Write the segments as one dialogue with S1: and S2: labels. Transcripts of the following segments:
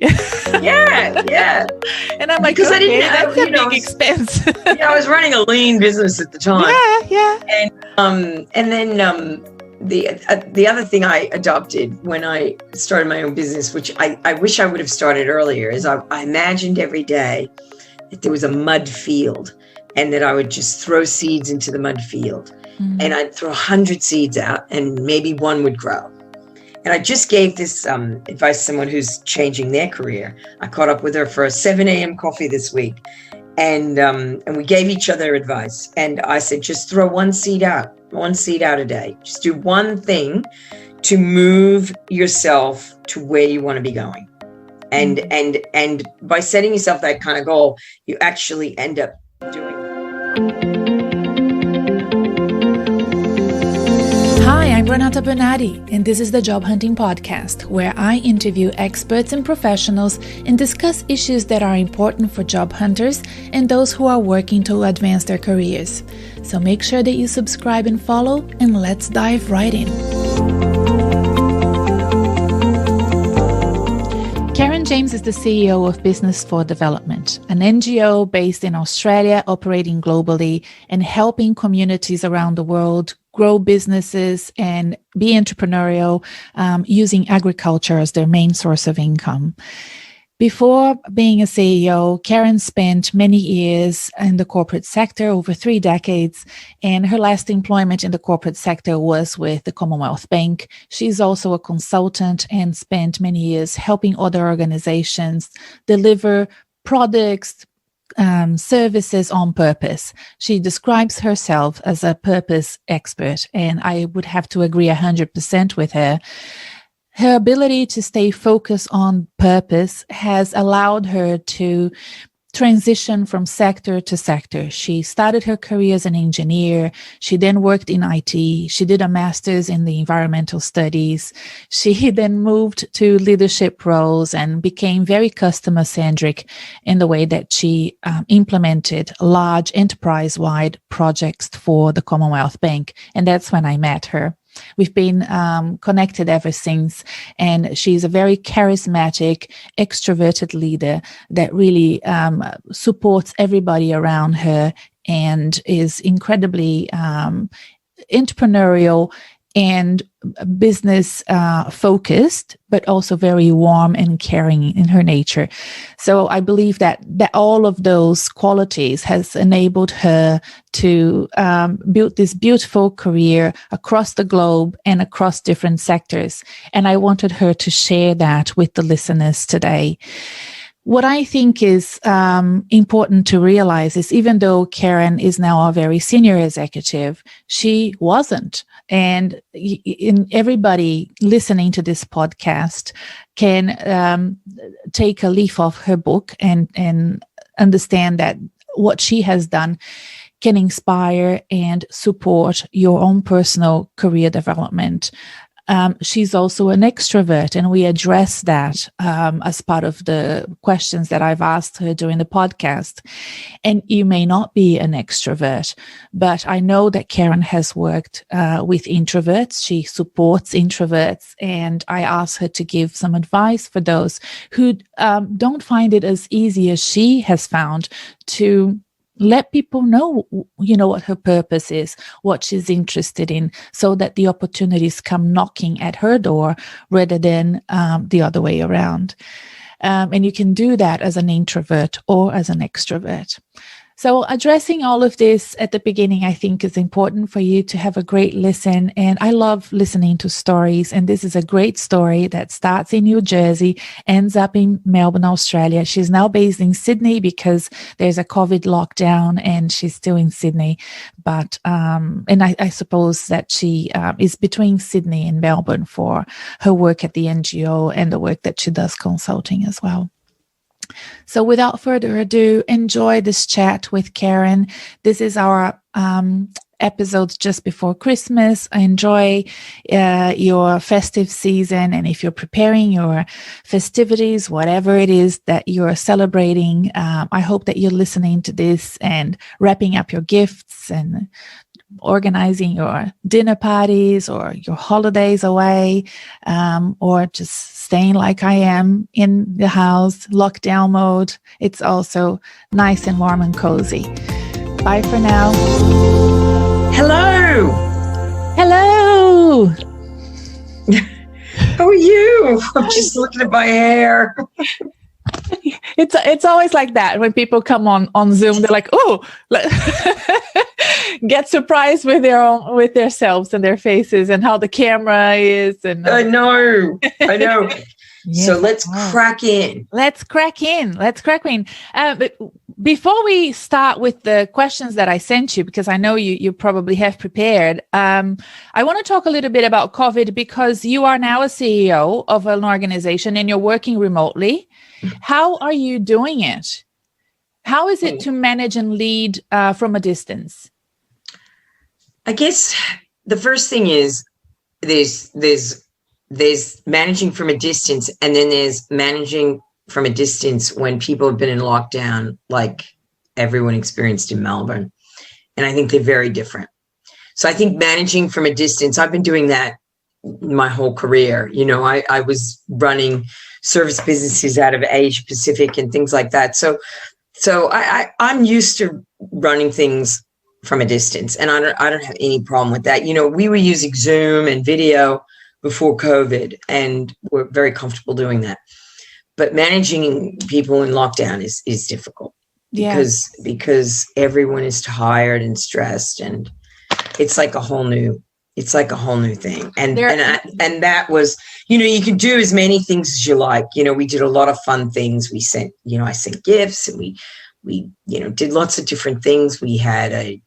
S1: Yeah.
S2: And I'm like,
S1: because
S2: okay, that's a big expense.
S1: I was running a lean business at the time.
S2: Yeah.
S1: And then the other thing I adopted when I started my own business, which I wish I would have started earlier, is I imagined every day that there was a mud field and that I would just throw seeds into the mud field. And I'd throw 100 seeds out and maybe one would grow. And I just gave this advice to someone who's changing their career. I caught up with her for a 7 a.m. coffee this week. And we gave each other advice. And I said, just throw one seed out a day. Just do one thing to move yourself to where you want to be going. And by setting yourself that kind of goal, you actually end up doing it.
S2: Hi, I'm Renata Bernarde, and this is the Job Hunting Podcast, where I interview experts and professionals and discuss issues that are important for job hunters and those who are working to advance their careers. So make sure that you subscribe and follow, and let's dive right in. Karen James is the CEO of Business for Development, an NGO based in Australia operating globally and helping communities around the world grow businesses and be entrepreneurial using agriculture as their main source of income. Before being a CEO, Karen spent many years in the corporate sector, over 3 decades, and her last employment in the corporate sector was with the Commonwealth Bank. She's also a consultant and spent many years helping other organizations deliver products, services on purpose. She describes herself as a purpose expert, and I would have to agree 100% with her. Her ability to stay focused on purpose has allowed her to transition from sector to sector. She started her career as an engineer. She then worked in IT. She did a master's in the environmental studies. She then moved to leadership roles and became very customer-centric in the way that she implemented large enterprise-wide projects for the Commonwealth Bank. And that's when I met her. We've been connected ever since, and she's a very charismatic, extroverted leader that really supports everybody around her and is incredibly entrepreneurial and business focused, but also very warm and caring in her nature. So I believe that all of those qualities has enabled her to build this beautiful career across the globe and across different sectors. And I wanted her to share that with the listeners today. What I think is important to realize is even though Karen is now a very senior executive, she wasn't. And everybody listening to this podcast can take a leaf off her book and understand that what she has done can inspire and support your own personal career development. She's also an extrovert, and we address that as part of the questions that I've asked her during the podcast. And you may not be an extrovert, but I know that Karen has worked with introverts. She supports introverts, and I asked her to give some advice for those who don't find it as easy as she has found to let people know, what her purpose is, what she's interested in, so that the opportunities come knocking at her door rather than the other way around. And you can do that as an introvert or as an extrovert. So addressing all of this at the beginning, I think is important for you to have a great listen. And I love listening to stories. And this is a great story that starts in New Jersey, ends up in Melbourne, Australia. She's now based in Sydney because there's a COVID lockdown and she's still in Sydney. But, and I suppose that she is between Sydney and Melbourne for her work at the NGO and the work that she does consulting as well. So without further ado, enjoy this chat with Karen. This is our episode just before Christmas. Enjoy your festive season. And if you're preparing your festivities, whatever it is that you're celebrating, I hope that you're listening to this and wrapping up your gifts and organizing your dinner parties or your holidays away, or just staying like I am in the house, lockdown mode. It's also nice and warm and cozy. Bye for now.
S1: Hello.
S2: Hello.
S1: How are you? I'm just looking at my hair.
S2: It's always like that when people come on Zoom. They're like, oh, get surprised with their selves and their faces and how the camera is. And
S1: I know. Yes, so let's crack in.
S2: Let's crack in. But before we start with the questions that I sent you, because I know you probably have prepared, I want to talk a little bit about COVID, because you are now a CEO of an organization and you're working remotely. How are you doing it? How is it to manage and lead from a distance?
S1: I guess the first thing is there's managing from a distance, and then there's managing from a distance when people have been in lockdown, like everyone experienced in Melbourne. And I think they're very different. So I think managing from a distance, I've been doing that my whole career. You know, I was running service businesses out of Asia Pacific and things like that. So I'm used to running things from a distance, and I don't have any problem with that. You know, we were using Zoom and video before COVID, and we're very comfortable doing that. But managing people in lockdown is difficult because everyone is tired and stressed, and it's like a whole new thing. And that was, you know, you could do as many things as you like. You know, we did a lot of fun things. We sent, you know, I sent gifts, and we you know, did lots of different things. We had a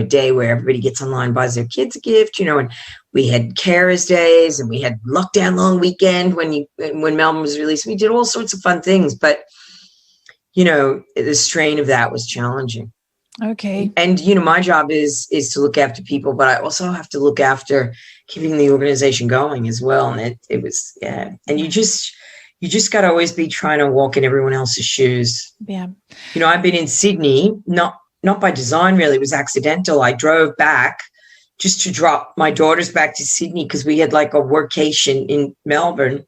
S1: day where everybody gets online, buys their kids a gift, you know, and we had carers days, and we had lockdown long weekend when Melbourne was released. We did all sorts of fun things, but, you know, the strain of that was challenging.
S2: Okay.
S1: And, you know, my job is to look after people, but I also have to look after keeping the organization going as well. And it was, yeah. And you just got to always be trying to walk in everyone else's shoes.
S2: Yeah.
S1: You know, I've been in Sydney, not by design, really. It was accidental. I drove back just to drop my daughters back to Sydney because we had like a workation in Melbourne.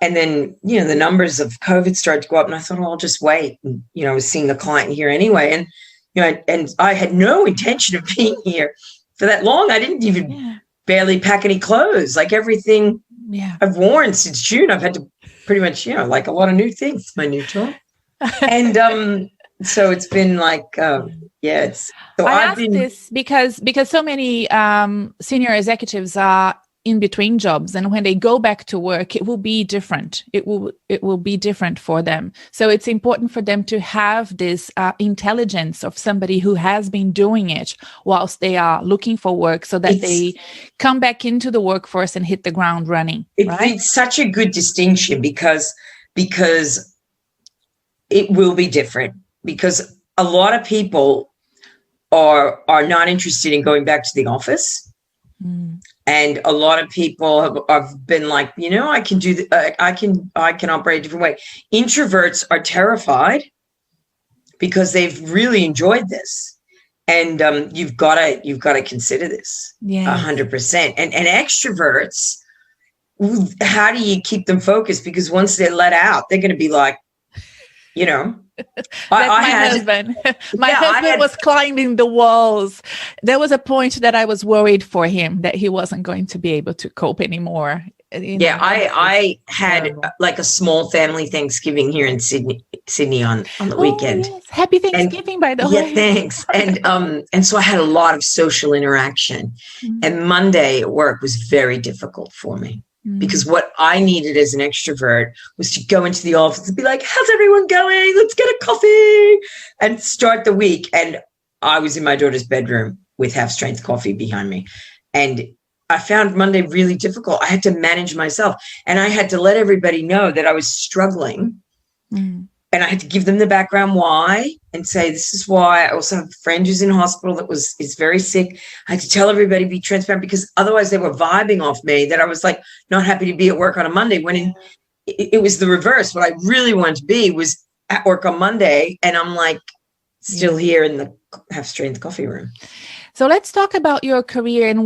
S1: And then, you know, the numbers of COVID started to go up, and I thought, oh, I'll just wait. And, you know, I was seeing the client here anyway. And, you know, and I had no intention of being here for that long. I didn't even barely pack any clothes. Like everything I've worn since June, I've had to pretty much, you know, like a lot of new things, my new toy. And so it's been like, yes. So
S2: I asked this because so many senior executives are in between jobs, and when they go back to work, it will be different. It will be different for them. So it's important for them to have this intelligence of somebody who has been doing it whilst they are looking for work, so that they come back into the workforce and hit the ground running.
S1: It's such a good distinction because it will be different, because a lot of people are not interested in going back to the office. And a lot of people have been like, you know, I can do I can operate a different way. Introverts are terrified because they've really enjoyed this, and you've got to consider this 100%. And extroverts, how do you keep them focused? Because once they're let out, they're going to be like, you know.
S2: My husband was climbing the walls. There was a point that I was worried for him that he wasn't going to be able to cope anymore.
S1: I had like a small family Thanksgiving here in Sydney on the weekend.
S2: Yes. Happy Thanksgiving, by the way.
S1: Yeah, thanks. And so I had a lot of social interaction. And Monday at work was very difficult for me. Because what I needed as an extrovert was to go into the office and be like, how's everyone going? Let's get a coffee and start the week. And I was in my daughter's bedroom with half-strength coffee behind me. And I found Monday really difficult. I had to manage myself, and I had to let everybody know that I was struggling. And I had to give them the background why, and say, this is why. I also have a friend who's in hospital that is very sick. I had to tell everybody, be transparent, because otherwise they were vibing off me that I was like not happy to be at work on a Monday, when it was the reverse. What I really wanted to be was at work on Monday, and I'm like still here in the half-strength coffee room.
S2: So let's talk about your career and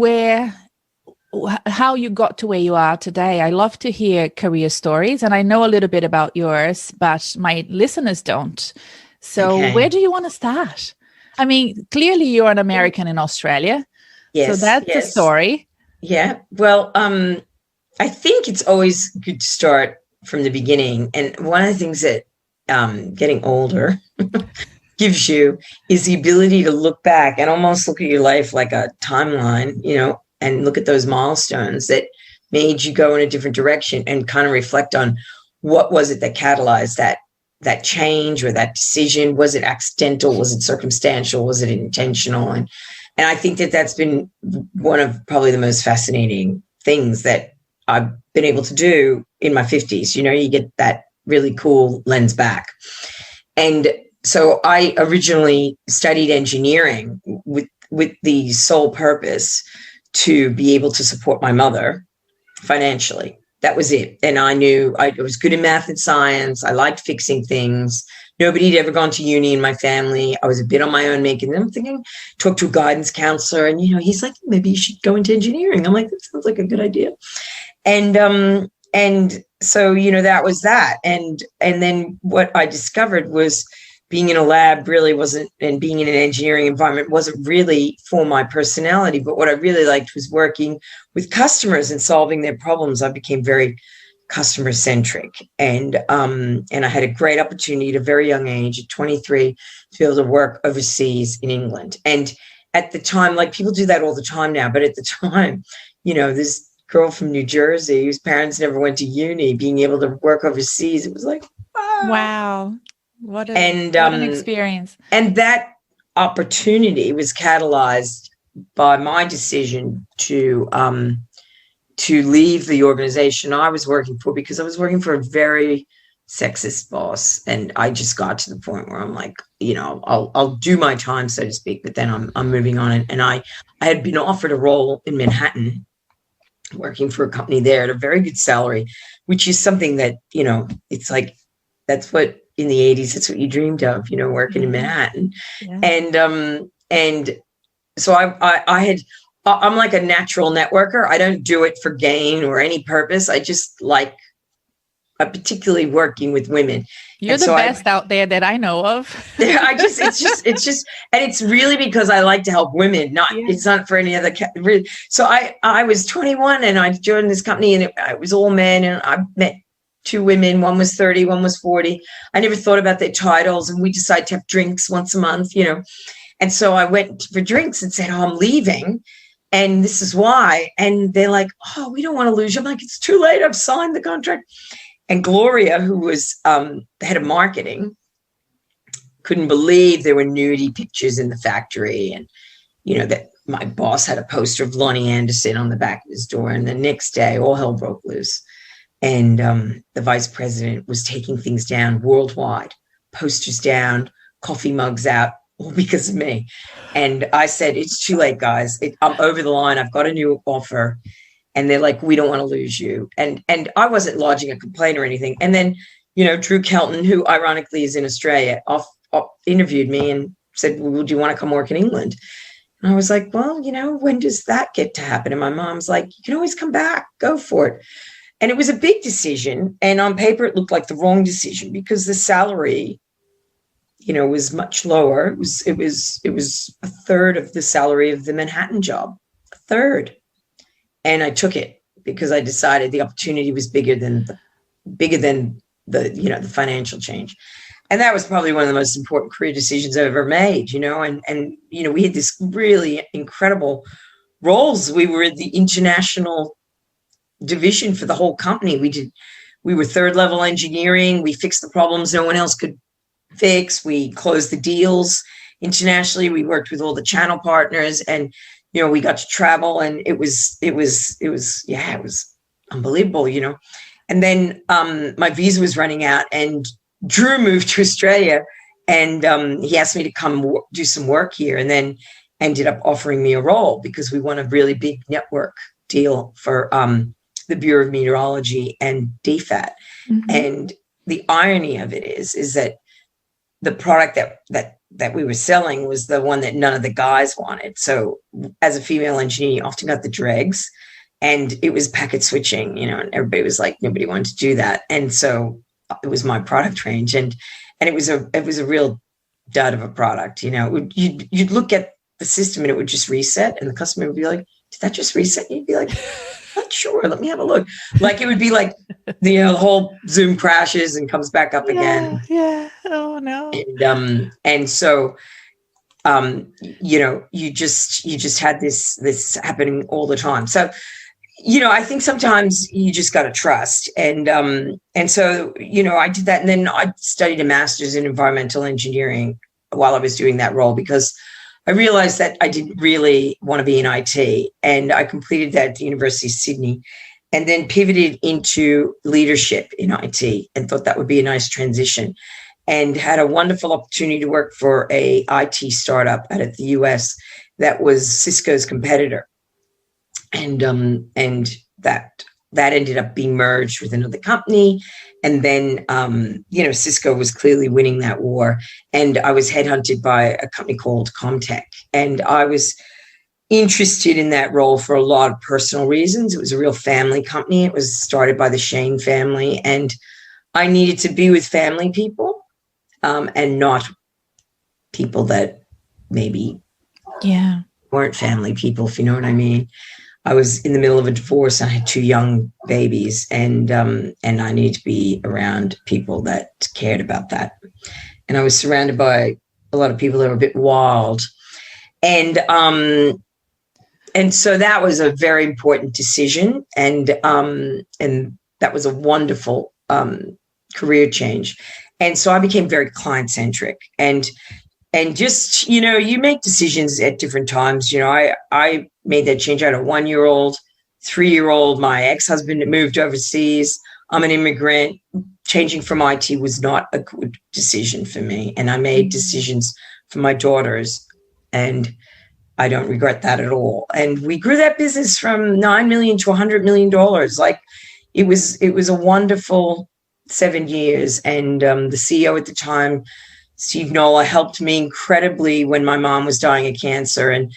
S2: how you got to where you are today. I love to hear career stories, and I know a little bit about yours, but my listeners don't. So where do you want to start? I mean, clearly you're an American in Australia.
S1: Yes.
S2: So that's the story.
S1: Yeah. Well, I think it's always good to start from the beginning. And one of the things that getting older gives you is the ability to look back and almost look at your life like a timeline, and look at those milestones that made you go in a different direction and kind of reflect on what was it that catalyzed that change or that decision. Was it accidental? Was it circumstantial? Was it intentional? And I think that that's been one of probably the most fascinating things that I've been able to do in my 50s. You get that really cool lens back. And so I originally studied engineering with the sole purpose to be able to support my mother financially. That was it. And I knew I was good in math and science. I liked fixing things. Nobody had ever gone to uni in my family. I was a bit on my own making them. Thinking, talk to a guidance counselor. And, he's like, maybe you should go into engineering. I'm like, that sounds like a good idea. And so, that was that. And then what I discovered was being in a lab really wasn't, and being in an engineering environment wasn't really for my personality. But what I really liked was working with customers and solving their problems. I became very customer centric, and I had a great opportunity at a very young age, at 23, to be able to work overseas in England. And at the time, like people do that all the time now, but at the time, this girl from New Jersey whose parents never went to uni, being able to work overseas, it was like,
S2: wow. What an experience.
S1: And that opportunity was catalyzed by my decision to leave the organization I was working for, because I was working for a very sexist boss. And I just got to the point where I'm like, I'll do my time, so to speak, but then I'm moving on. And I had been offered a role in Manhattan, working for a company there at a very good salary, which is something that, it's like, that's what in the 80s, that's what you dreamed of, working in Manhattan. Yeah. And so I'm like a natural networker. I don't do it for gain or any purpose. I just like, particularly working with women.
S2: You're the best out there that I know of.
S1: it's just, and it's really because I like to help women. It's not for any other. So I was 21 and I joined this company, and it was all men, and I met 2 women. One was 30, one was 40. I never thought about their titles, and we decided to have drinks once a month, And so I went for drinks and said, I'm leaving, and this is why. And they're like, oh, we don't want to lose you. I'm like, it's too late. I've signed the contract. And Gloria, who was the head of marketing, couldn't believe there were nudie pictures in the factory. And, that my boss had a poster of Lonnie Anderson on the back of his door. And the next day, all hell broke loose. And the vice president was taking things down worldwide, posters down, coffee mugs out, all because of me. And I said, it's too late, guys. I'm over the line. I've got a new offer. And they're like, we don't want to lose you. And I wasn't lodging a complaint or anything. And then, Drew Kelton, who ironically is in Australia, interviewed me and said, well, do you want to come work in England? And I was like, well, when does that get to happen? And my mom's like, you can always come back, go for it. And it was a big decision. And on paper, it looked like the wrong decision because the salary, was much lower. It was a third of the salary of the Manhattan job, a third. And I took it because I decided the opportunity was bigger than the financial change. And that was probably one of the most important career decisions I've ever made, and we had this really incredible roles. We were the international division for the whole company. We were third level engineering. We fixed the problems no one else could fix. We closed the deals internationally. We worked with all the channel partners, and we got to travel, and it was unbelievable, And then my visa was running out, and Drew moved to Australia, and he asked me to come do some work here, and then ended up offering me a role because we won a really big network deal for the Bureau of Meteorology and DFAT. Mm-hmm. And the irony of it is that the product that that we were selling was the one that none of the guys wanted. So as a female engineer, you often got the dregs, and it was packet switching, and everybody was like, nobody wanted to do that. And so it was my product range, and it was a real dud of a product. You'd look at the system and it would just reset, and the customer would be like, did that just reset? And you'd be like, not sure. Let me have a look. Like, it would be like, the whole Zoom crashes and comes back up again.
S2: Yeah. Oh no.
S1: And so, you just had this happening all the time. So, I think sometimes you just got to trust. And so, I did that. And then I studied a master's in environmental engineering while I was doing that role, because I realized that I didn't really want to be in IT. And I completed that at the University of Sydney, and then pivoted into leadership in IT, and thought that would be a nice transition, and had a wonderful opportunity to work for a IT startup out of the US that was Cisco's competitor. And that ended up being merged with another company. And then, Cisco was clearly winning that war. And I was headhunted by a company called Comtech. And I was interested in that role for a lot of personal reasons. It was a real family company. It was started by the Shane family. And I needed to be with family people, and not people that maybe weren't family people, if you know what I mean. I was in the middle of a divorce. I had 2 young babies, and I needed to be around people that cared about that. And I was surrounded by a lot of people that were a bit wild. And so that was a very important decision. And that was a wonderful career change. And so I became very client-centric, and just, you make decisions at different times. I made that change. I had a 1-year-old, 3-year-old. My ex-husband had moved overseas. I'm an immigrant. Changing from IT was not a good decision for me. And I made decisions for my daughters, and I don't regret that at all. And we grew that business from $9 million to $100 million. Like, it was a wonderful 7 years. And the CEO at the time, Steve Nola, helped me incredibly when my mom was dying of cancer. And,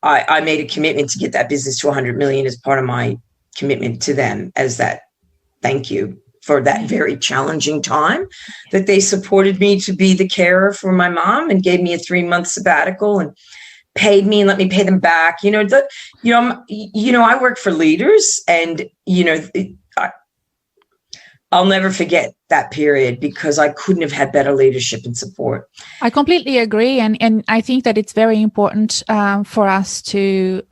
S1: I made a commitment to get that business to 100 million as part of my commitment to them, as that thank you for that very challenging time that they supported me to be the carer for my mom, and gave me a 3-month sabbatical and paid me and let me pay them back. I work for leaders, and, I'll never forget that period, because I couldn't have had better leadership and support.
S2: I completely agree. And I think that it's very important for us to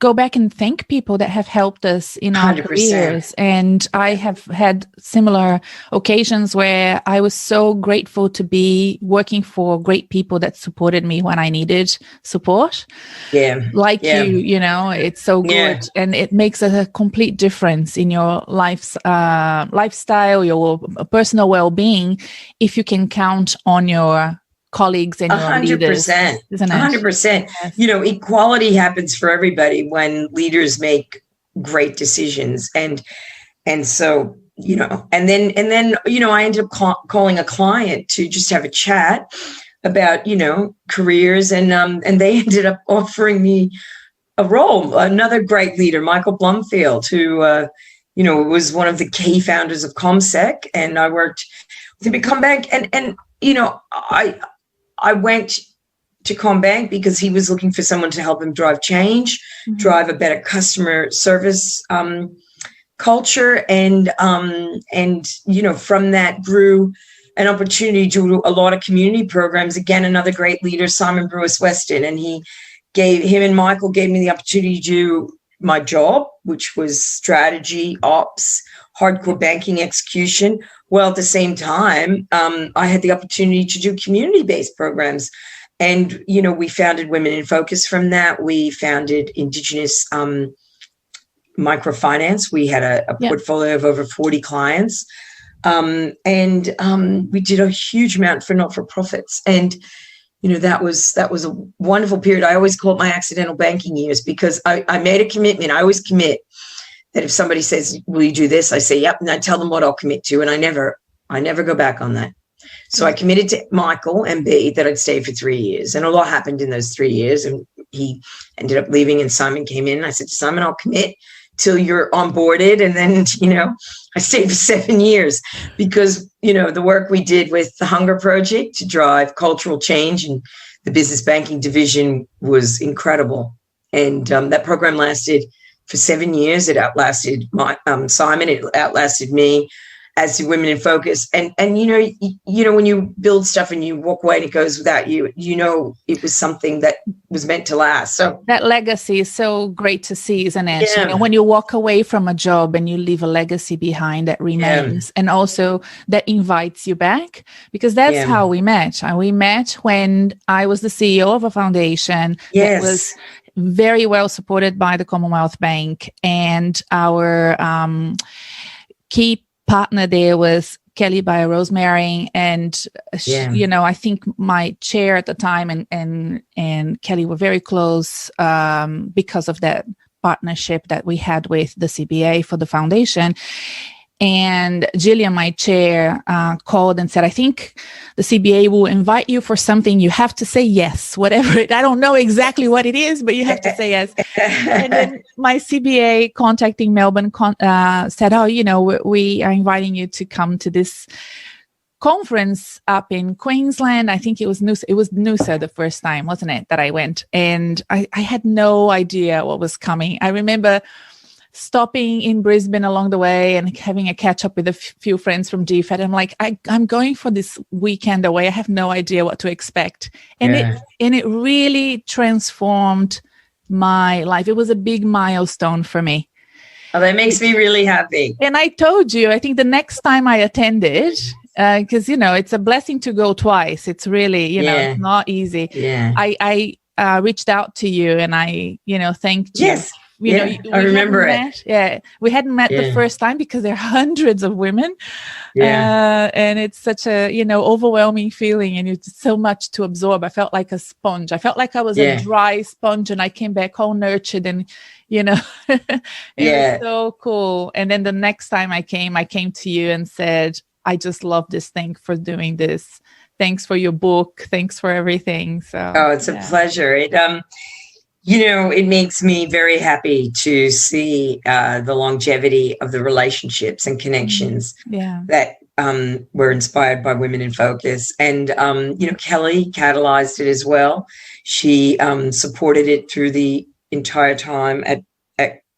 S2: go back and thank people that have helped us in our 100%. Careers. And I have had similar occasions where I was so grateful to be working for great people that supported me when I needed support.
S1: Yeah.
S2: It's so good. Yeah. And it makes a complete difference in your lifestyle, your personal well-being, if you can count on your colleagues and your leaders, isn't it?
S1: 100%. Yes. Equality happens for everybody when leaders make great decisions. And so, and then, I ended up calling a client to just have a chat about, careers. And they ended up offering me a role. Another great leader, Michael Blumfield, who, was one of the key founders of ComSec. And I worked with him at ComBank. And I went to ComBank because he was looking for someone to help him drive change, drive a better customer service culture. And from that grew an opportunity to do a lot of community programs. Again, another great leader, Simon Brewis Weston. And him and Michael gave me the opportunity to do my job, which was strategy, ops, hardcore banking execution. Well, at the same time, I had the opportunity to do community-based programs. And, we founded Women in Focus from that. We founded Indigenous Microfinance. We had a portfolio of over 40 clients. And we did a huge amount for not-for-profits. And, that was a wonderful period. I always call it my accidental banking years, because I made a commitment. I always commit that if somebody says, will you do this? I say, yep. And I tell them what I'll commit to. And I never go back on that. So I committed to Michael and B that I'd stay for 3 years. And a lot happened in those 3 years. And he ended up leaving and Simon came in. And I said, Simon, I'll commit till you're onboarded. And then, I stayed for 7 years because, the work we did with the Hunger Project to drive cultural change and the business banking division was incredible. And that program lasted for 7 years. It outlasted Simon. It outlasted me, as did Women in Focus. And when you build stuff and you walk away and it goes without you, it was something that was meant to last. So
S2: that legacy is so great to see, isn't it?
S1: Yeah.
S2: When you walk away from a job and you leave a legacy behind that remains, and also that invites you back, because that's how we met. We met when I was the CEO of a foundation that was very well supported by the Commonwealth Bank, and our key partner there was Kelly by Rosemary, and I think my chair at the time and Kelly were very close because of that partnership that we had with the CBA for the foundation. And Gillian, my chair, called and said, I think the CBA will invite you for something. You have to say yes, whatever I don't know exactly what it is, but you have to say yes. And then my CBA contacting Melbourne said, we are inviting you to come to this conference up in Queensland. I think it was Noosa. It was Noosa the first time, wasn't it, that I went? And I had no idea what was coming. I remember stopping in Brisbane along the way and having a catch up with a few friends from GFED. I'm like, I'm going for this weekend away. I have no idea what to expect. And it really transformed my life. It was a big milestone for me.
S1: Oh, that makes me really happy.
S2: And I told you, I think the next time I attended, because, it's a blessing to go twice. It's really, it's not easy.
S1: Yeah.
S2: I reached out to you and I, thanked you.
S1: Yes. I remember it.
S2: Yeah, we hadn't met the first time because there are hundreds of women, and it's such a overwhelming feeling, and it's so much to absorb. I felt like a sponge. I felt like I was a dry sponge, and I came back all nurtured, and it was so cool. And then the next time I came to you and said, "I just love this. Thanks for doing this. Thanks for your book. Thanks for everything." So,
S1: it's a pleasure. It makes me very happy to see the longevity of the relationships and connections that were inspired by Women in Focus. And, Kelly catalyzed it as well. She supported it through the entire time at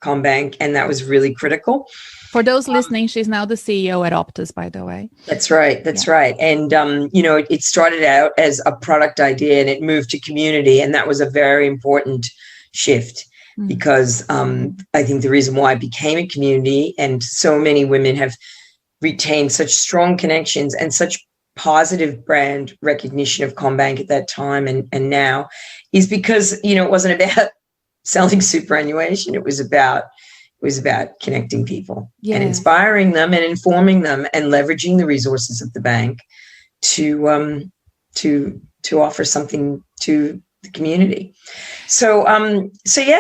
S1: CommBank, and that was really critical.
S2: For those listening, she's now the CEO at Optus, by the way.
S1: That's right. Right. And, it started out as a product idea and it moved to community. And that was a very important shift because I think the reason why it became a community and so many women have retained such strong connections and such positive brand recognition of CommBank at that time and now is because, it wasn't about selling superannuation. It was about connecting people and inspiring them and informing them and leveraging the resources of the bank to offer something to the community. So it's easy.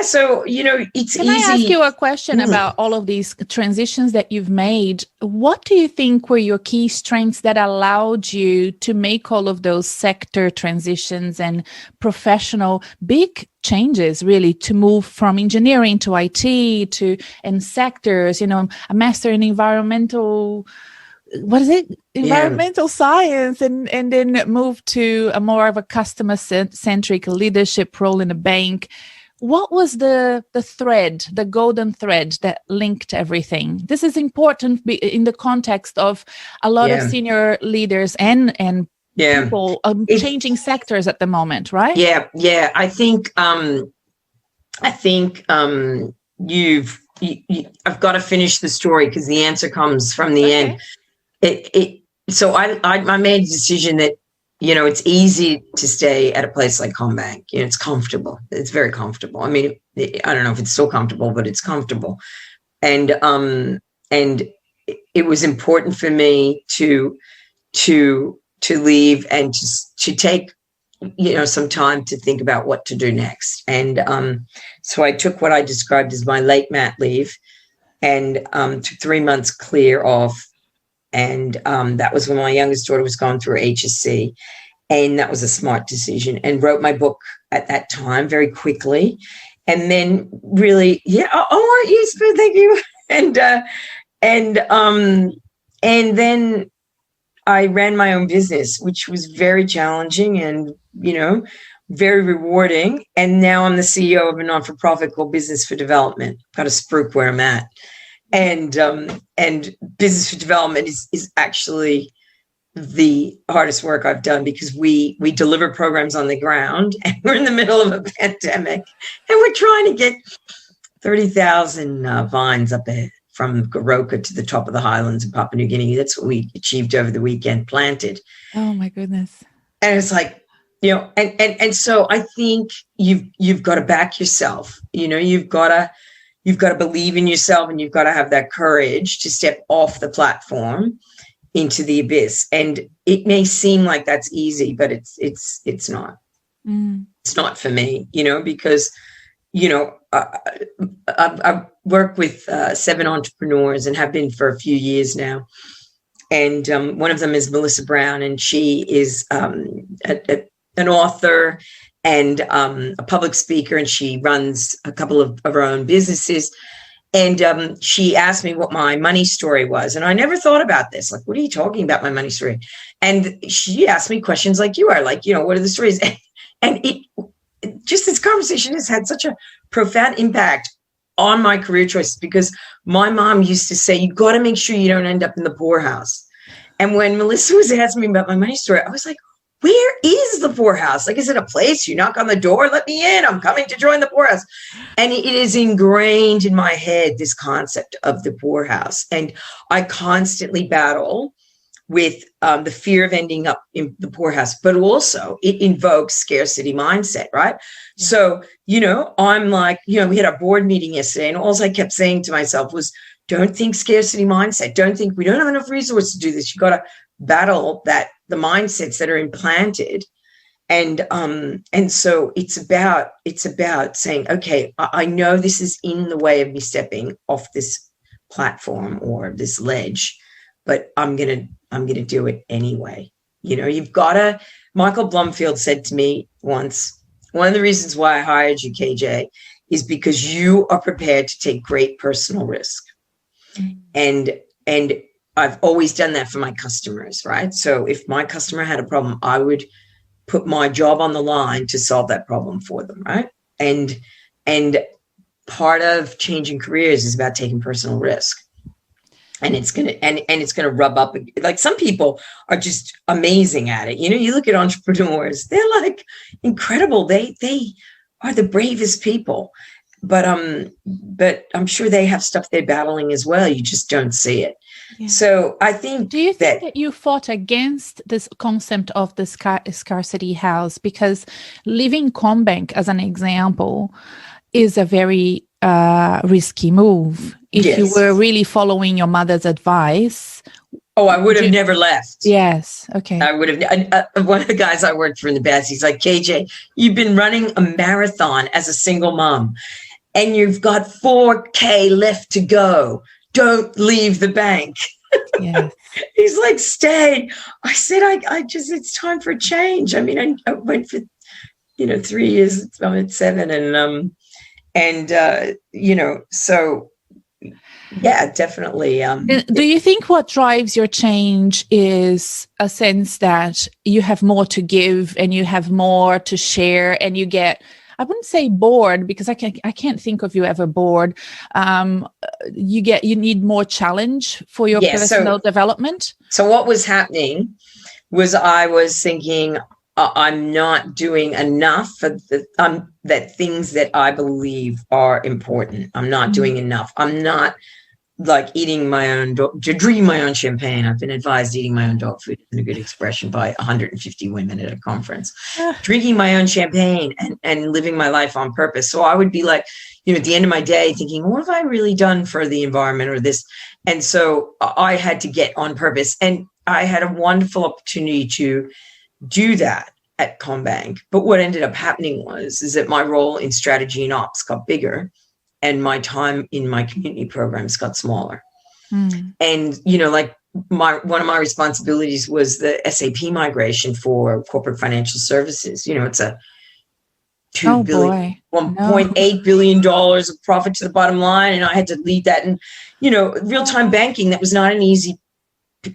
S2: Can I ask you a question about all of these transitions that you've made? What do you think were your key strengths that allowed you to make all of those sector transitions and professional big changes, really, to move from engineering to IT and sectors, a master in environmental science, and then move to a more of a customer-centric leadership role in a bank. What was the thread, the golden thread that linked everything? This is important in the context of a lot of senior leaders and people changing sectors at the moment, right?
S1: Yeah. I think I've got to finish the story because the answer comes from the end. So I made a decision that, it's easy to stay at a place like CommBank. It's comfortable. It's very comfortable. I mean, I don't know if it's so comfortable, but it's comfortable. And it was important for me to leave and to take, some time to think about what to do next. And so I took what I described as my late mat leave and took 3 months clear off And that was when my youngest daughter was going through HSC. And that was a smart decision, and wrote my book at that time very quickly. And then really, aren't you supposed, thank you. And then I ran my own business, which was very challenging and, very rewarding. And now I'm the CEO of a non-for-profit called Business for Development. Got a spruik where I'm at. And Business for Development is actually the hardest work I've done, because we deliver programs on the ground, and we're in the middle of a pandemic, and we're trying to get 30,000 vines up there from Goroka to the top of the highlands in Papua New Guinea. That's what we achieved over the weekend, planted.
S2: Oh my goodness.
S1: And it's like, and so I think you've got to back yourself. You've got to believe in yourself, and you've got to have that courage to step off the platform into the abyss. And it may seem like that's easy, but it's not. It's not for me, because I've worked with 7 entrepreneurs, and have been for a few years now. And one of them is Melissa Brown, and she is an author and a public speaker, and she runs a couple of her own businesses. And she asked me what my money story was. And I never thought about this. Like, what are you talking about, my money story? And she asked me questions like you are, like, what are the stories? And just this conversation has had such a profound impact on my career choices, because my mom used to say, you got to make sure you don't end up in the poorhouse. And when Melissa was asking me about my money story, I was like, where is the poorhouse? Like, is it a place you knock on the door? Let me in. I'm coming to join the poorhouse. And it is ingrained in my head, this concept of the poorhouse. And I constantly battle with the fear of ending up in the poorhouse, but also it invokes scarcity mindset, right? Yeah. So, I'm like, we had our board meeting yesterday, and all I kept saying to myself was, don't think scarcity mindset. Don't think we don't have enough resources to do this. You got to battle the mindsets that are implanted. And so it's about saying, okay, I know this is in the way of me stepping off this platform or this ledge, but I'm going to do it anyway. You've got to, Michael Blumfield said to me once, one of the reasons why I hired you, KJ, is because you are prepared to take great personal risk. Mm-hmm. And I've always done that for my customers, right? So if my customer had a problem, I would put my job on the line to solve that problem for them, right? And part of changing careers is about taking personal risk. And it's gonna rub up. Like, some people are just amazing at it. You look at entrepreneurs; they're like incredible. They are the bravest people. But I'm sure they have stuff they're battling as well. You just don't see it. Yeah. So I think.
S2: Do you think that you fought against this concept of the scarcity house? Because leaving CommBank, as an example, is a very risky move. If
S1: yes.
S2: you were really following your mother's advice.
S1: Oh, I would have never left.
S2: Yes. Okay.
S1: I would have. One of the guys I worked for in the past, he's like, KJ, you've been running a marathon as a single mom, and you've got 4K left to go. Don't leave the bank. Yes. He's like, stay. I said, I just, it's time for a change. I mean, I went for, 3 years. I'm at 7, so. Yeah, definitely.
S2: Do you think what drives your change is a sense that you have more to give and you have more to share, and you get, I wouldn't say bored, because I can't think of you ever bored. You need more challenge for your personal development.
S1: So what was happening was I was thinking, I'm not doing enough for that things that I believe are important. I'm not doing enough. I'm not like eating my own drinking my own champagne. I've been advised eating my own dog food is a good expression by 150 women at a conference. Drinking my own champagne and living my life on purpose. So I would be like, at the end of my day thinking, what have I really done for the environment or this? And so I had to get on purpose. And I had a wonderful opportunity to do that at CommBank. But what ended up happening is that my role in strategy and ops got bigger, and my time in my community programs got smaller. And, like one of my responsibilities was the SAP migration for corporate financial services. It's a $1.8 billion of profit to the bottom line. And I had to lead that. And, real-time banking, that was not an easy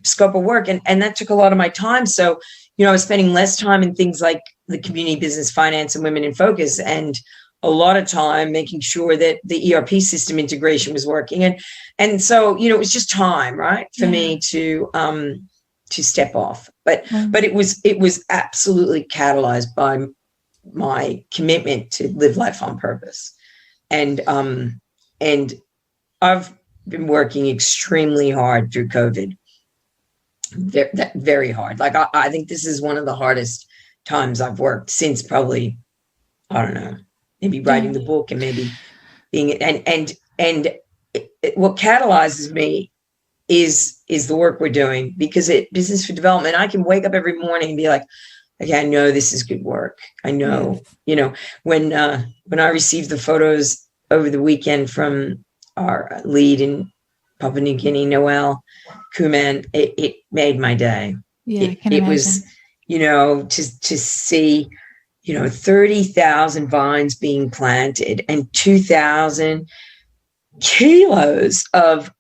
S1: scope of work. And that took a lot of my time. So, I was spending less time in things like the community business finance and women in focus, and a lot of time making sure that the ERP system integration was working. And so, it was just time, right, for me to step off. But it was absolutely catalyzed by my commitment to live life on purpose. And I've been working extremely hard through COVID. Very hard. Like I think this is one of the hardest times I've worked since probably, I don't know, maybe writing the book and maybe being and what catalyzes me is the work we're doing, because at Business for Development, I can wake up every morning and be like, okay, I know this is good work. I know, when I received the photos over the weekend from our lead in Papua New Guinea, Noel Kuman, it made my day.
S2: Yeah,
S1: it was, to see, 30,000 vines being planted and 2,000 kilos of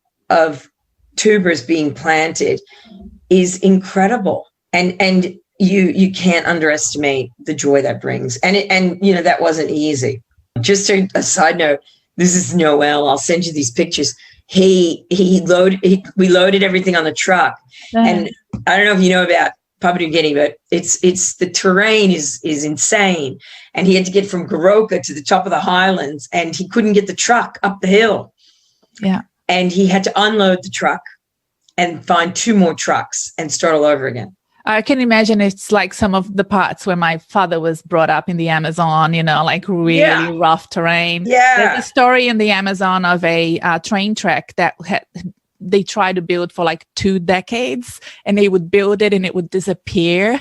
S1: tubers being planted is incredible. And you can't underestimate the joy that brings. And that wasn't easy. Just a side note, this is Noel. I'll send you these pictures. We loaded everything on the truck. And I don't know if you know about Papua New Guinea, but it's the terrain is insane. And he had to get from Goroka to the top of the highlands, and he couldn't get the truck up the hill.
S2: Yeah.
S1: And he had to unload the truck and find 2 more trucks and start all over again.
S2: I can imagine it's like some of the parts where my father was brought up in the Amazon, like really rough terrain.
S1: Yeah.
S2: There's a story in the Amazon of a train track that they tried to build for like 2 decades, and they would build it and it would disappear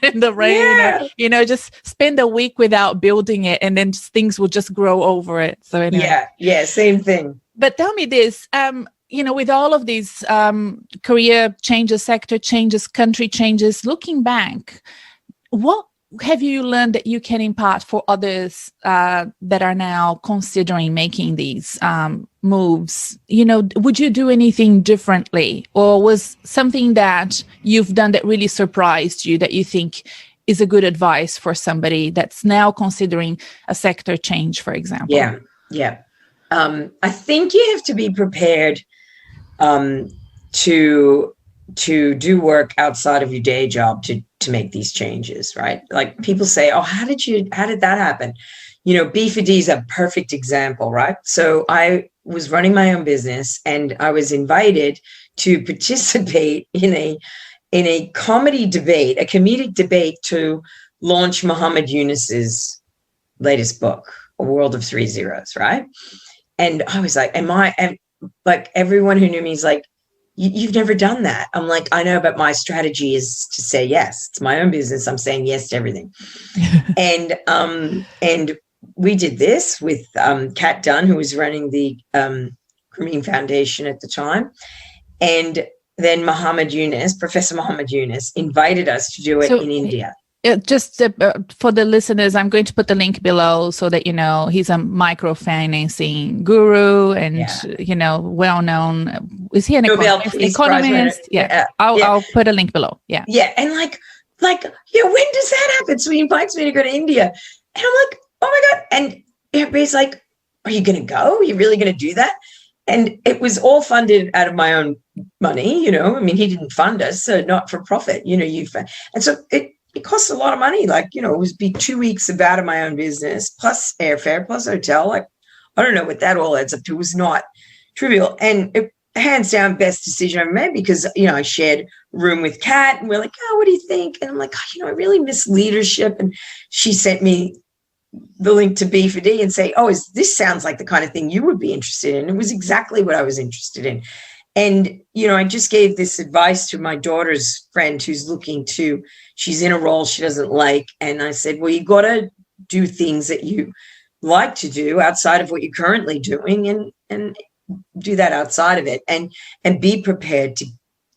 S2: in the rain.
S1: Yeah.
S2: Just spend a week without building it, and then things will just grow over it. So anyway.
S1: Yeah, same thing.
S2: But tell me this, with all of these career changes, sector changes, country changes, looking back, what have you learned that you can impart for others that are now considering making these moves? Would you do anything differently, or was something that you've done that really surprised you that you think is a good advice for somebody that's now considering a sector change, for example?
S1: Yeah. I think you have to be prepared to do work outside of your day job to make these changes, right? Like people say, oh, how did that happen? B4D is a perfect example, right? So I was running my own business, and I was invited to participate in a comedy debate, a comedic debate to launch Muhammad Yunus's latest book, A World of Three Zeros, right? And I was like, like everyone who knew me is like, you've never done that. I'm like, I know, but my strategy is to say yes. It's my own business. I'm saying yes to everything. And we did this with Kat Dunn, who was running the Grameen Foundation at the time. And then Professor Muhammad Yunus invited us to do it in India.
S2: Just for the listeners, I'm going to put the link below so that he's a microfinancing guru and well-known. Is he an economist? Yeah, I'll put a link below. Yeah,
S1: and like when does that happen? So he invites me to go to India, and I'm like, oh my god! And everybody's like, are you going to go? Are you really going to do that? And it was all funded out of my own money. I mean, he didn't fund us, so not for profit. And so it costs a lot of money. Like, it would be 2 weeks out of my own business, plus airfare, plus hotel. Like, I don't know what that all adds up to. It was not trivial. And it, hands down, best decision I ever made, because, I shared a room with Kat, and we're like, oh, what do you think? And I'm like, I really miss leadership. And she sent me the link to B4D and say, oh, this sounds like the kind of thing you would be interested in. It was exactly what I was interested in. And, I just gave this advice to my daughter's friend who's she's in a role she doesn't like. And I said, well, you got to do things that you like to do outside of what you're currently doing, and do that outside of it, and be prepared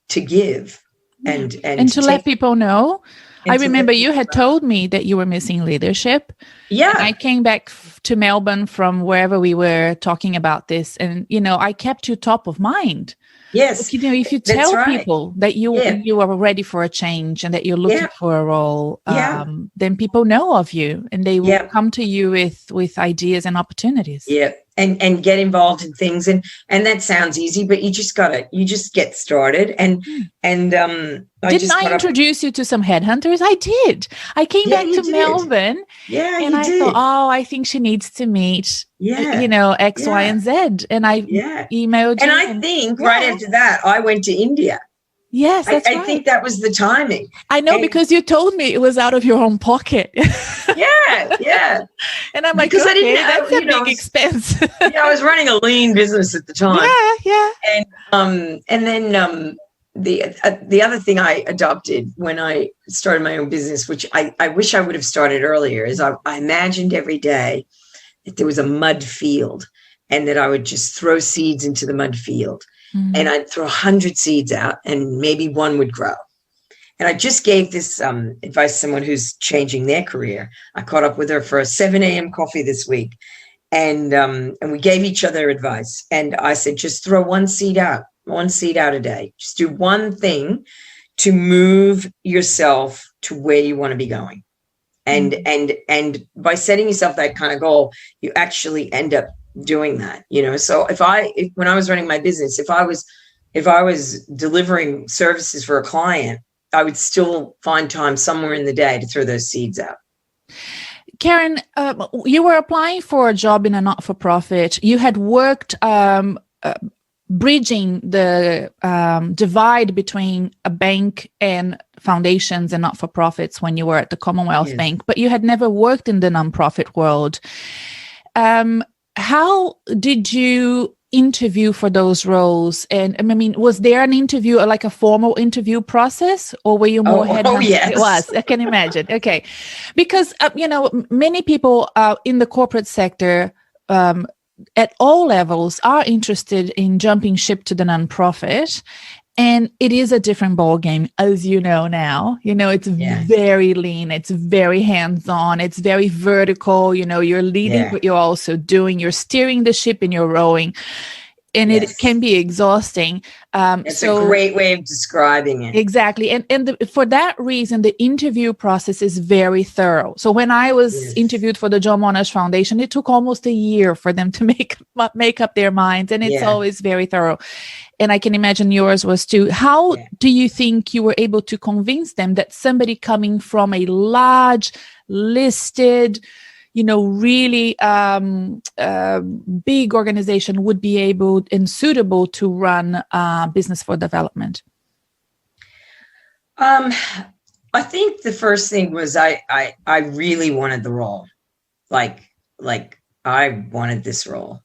S1: to give
S2: and to let people know. I remember you had told me that you were missing leadership.
S1: Yeah.
S2: And I came back to Melbourne from wherever we were talking about this. And, I kept you top of mind.
S1: Yes.
S2: Like, if you tell people that you are ready for a change and that you're looking for a role, then people know of you and they will come to you with ideas and opportunities.
S1: Yeah. And get involved in things. And that sounds easy, but you just get started. Didn't
S2: I introduce you to some headhunters? I did. I came back to Melbourne.
S1: Yeah.
S2: And I thought, I think she needs to meet, X, Y, and Z. And I emailed you.
S1: And I think right after that, I went to India.
S2: Yes, that's right.
S1: I think that was the timing.
S2: I know, because you told me it was out of your own pocket.
S1: Yeah.
S2: And I'm like, because I didn't have, that's a big expense.
S1: I was running a lean business at the time.
S2: Yeah.
S1: And then the other thing I adopted when I started my own business, which I wish I would have started earlier, is I imagined every day that there was a mud field and that I would just throw seeds into the mud field. Mm-hmm. And I'd throw 100 seeds out and maybe one would grow. And I just gave this advice to someone who's changing their career. I caught up with her for a 7 a.m. coffee this week. And we gave each other advice. And I said, just throw one seed out a day. Just do one thing to move yourself to where you want to be going. And by setting yourself that kind of goal, you actually end up doing that, So when I was running my business, if I was delivering services for a client, I would still find time somewhere in the day to throw those seeds out.
S2: Karen, you were applying for a job in a not-for-profit. You had worked bridging the divide between a bank and foundations and not-for-profits when you were at the Commonwealth Bank, but you had never worked in the nonprofit world. How did you interview for those roles? And I mean, was there an interview, like a formal interview process, or were you more headhunted? Oh, yes. It was. I can imagine. Okay. Because, many people in the corporate sector at all levels are interested in jumping ship to the nonprofit. And it is a different ballgame, as you know now. It's very lean. It's very hands-on. It's very vertical. You're leading, but you're also doing. You're steering the ship and you're rowing. And it can be exhausting.
S1: It's a great way of describing it.
S2: Exactly. And for that reason, the interview process is very thorough. So when I was interviewed for the John Monash Foundation, it took almost a year for them to make up their minds. And it's always very thorough. And I can imagine yours was too. How do you think you were able to convince them that somebody coming from a large, listed, really big organization would be able and suitable to run business for development?
S1: I think the first thing was I really wanted the role. Like I wanted this role.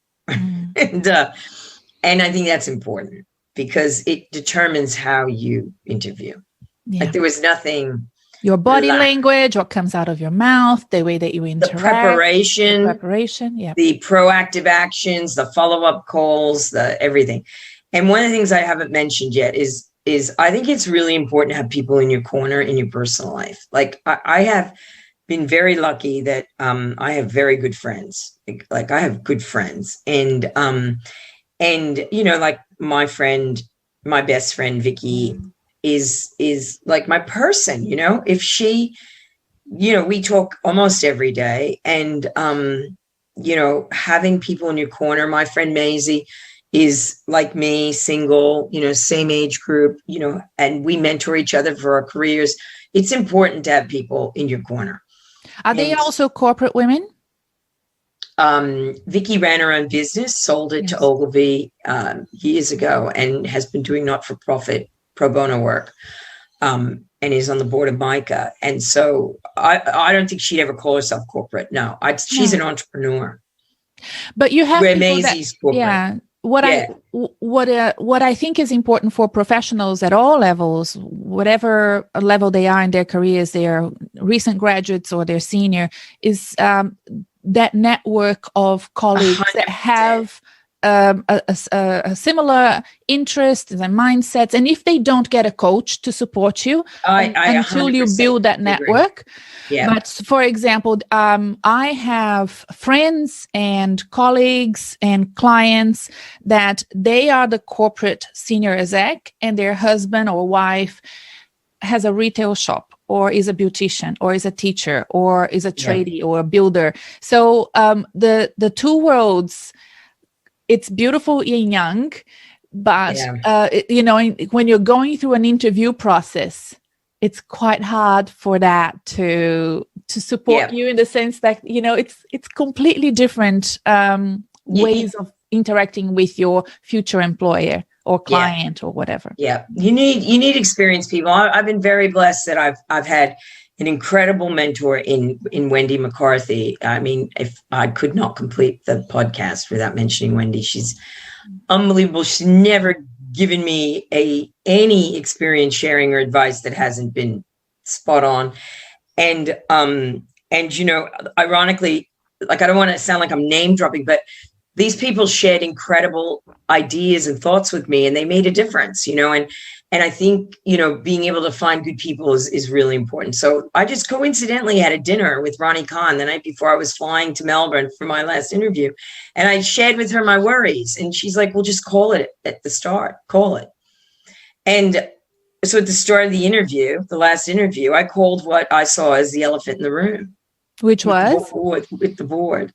S1: And I think that's important because it determines how you interview. Like there was nothing.
S2: Your body language, what comes out of your mouth, the way that you interact.
S1: The preparation, the proactive actions, the follow-up calls, the everything. And one of the things I haven't mentioned yet is I think it's really important to have people in your corner in your personal life. Like I have been very lucky that I have very good friends. Like I have good friends. And like my best friend, Vicky, is like my person, if she, we talk almost every day and, having people in your corner. My friend Maisie is like me, single, same age group, and we mentor each other for our careers. It's important to have people in your corner.
S2: Are they also corporate women?
S1: Vicky ran her own business, sold it to Ogilvy years ago, and has been doing not-for-profit pro bono work, and is on the board of MICA. And so I don't think she'd ever call herself corporate. No, she's an entrepreneur.
S2: But you have
S1: where Maisie's corporate.
S2: Yeah. What I think is important for professionals at all levels, whatever level they are in their careers, they are recent graduates or they're senior, is that network of colleagues 100%. That have a similar interests and mindsets, and if they don't get a coach to support you until you build that network.
S1: Yeah.
S2: But for example, I have friends and colleagues and clients that they are the corporate senior exec, and their husband or wife has a retail shop, or is a beautician, or is a teacher, or is a tradie, or a builder. So the two worlds, it's beautiful yin yang, but when you're going through an interview process, it's quite hard for that to support you, in the sense that it's completely different ways of interacting with your future employer or client or whatever.
S1: Yeah, you need experienced people. I've been very blessed that I've had an incredible mentor in Wendy McCarthy. I mean, if I could not complete the podcast without mentioning Wendy, she's unbelievable. She's never given me any experience sharing or advice that hasn't been spot on. And ironically, like, I don't want to sound like I'm name dropping, but these people shared incredible ideas and thoughts with me, and they made a difference, and I think, being able to find good people is really important. So I just coincidentally had a dinner with Ronnie Khan the night before I was flying to Melbourne for my last interview. And I shared with her my worries, and she's like, well, just call it at the start, call it. And so at the start of the interview, the last interview, I called what I saw as the elephant in the room.
S2: Which was?
S1: With the board.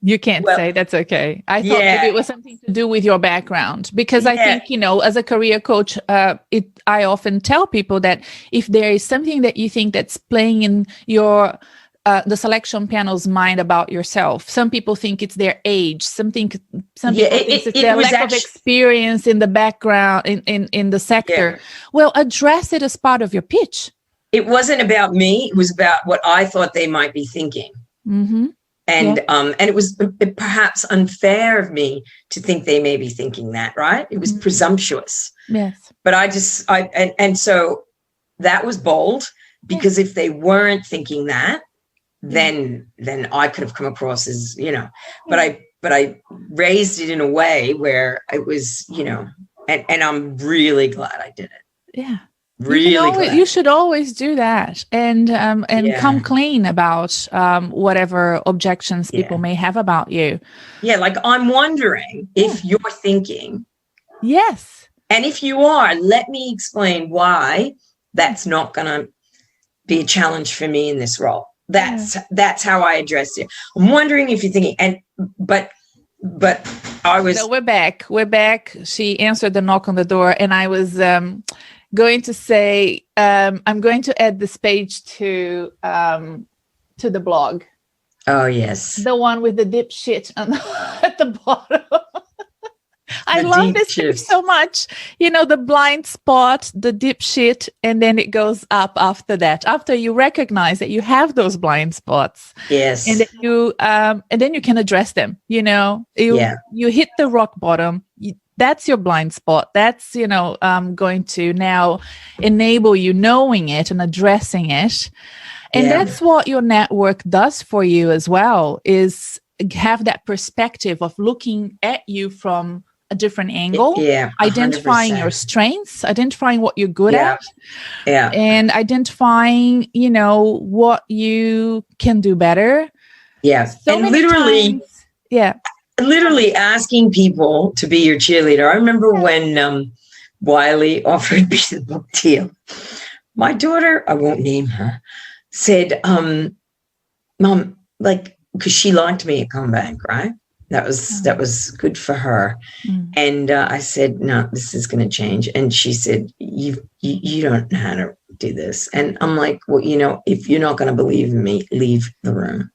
S2: You can't say, that's okay. I thought maybe it was something to do with your background, because I think, as a career coach, I often tell people that if there is something that you think that's playing in your the selection panel's mind about yourself, some people think it's their age, some people think it's their lack of experience in the background, in the sector. Yeah. Well, address it as part of your pitch.
S1: It wasn't about me. It was about what I thought they might be thinking. Mm-hmm. And it was perhaps unfair of me to think they may be thinking that, right? It was presumptuous.
S2: Yes.
S1: But and so that was bold, because if they weren't thinking that, then I could have come across as, but I raised it in a way where it was, and I'm really glad I did it.
S2: Yeah.
S1: Really,
S2: you should always do that, and come clean about whatever objections people may have about you. Yeah,
S1: like, I'm wondering if you're thinking.
S2: Yes.
S1: And if you are, let me explain why that's not going to be a challenge for me in this role. That's how I addressed it. I'm wondering if you're thinking, but I was.
S2: So we're back. She answered the knock on the door, and I was going to say, I'm going to add this page to the blog.
S1: Oh, yes.
S2: The one with the dipshit at the bottom. I love this page so much. The blind spot, the dipshit, and then it goes up after that. After you recognize that you have those blind spots.
S1: Yes.
S2: And then you can address them. You hit the rock bottom. That's your blind spot. That's, going to now enable you knowing it and addressing it. And that's what your network does for you as well, is have that perspective of looking at you from a different angle, identifying your strengths, identifying what you're good at, and identifying, what you can do better.
S1: Yeah.
S2: So
S1: and literally, literally asking people to be your cheerleader. I remember when Wiley offered me the book deal. My daughter, I won't name her, said, Mom, like, because she liked me at Combank, right? That was good for her. Mm. And I said, no, this is going to change. And she said, you don't know how to do this. And I'm like, well, if you're not going to believe in me, leave the room.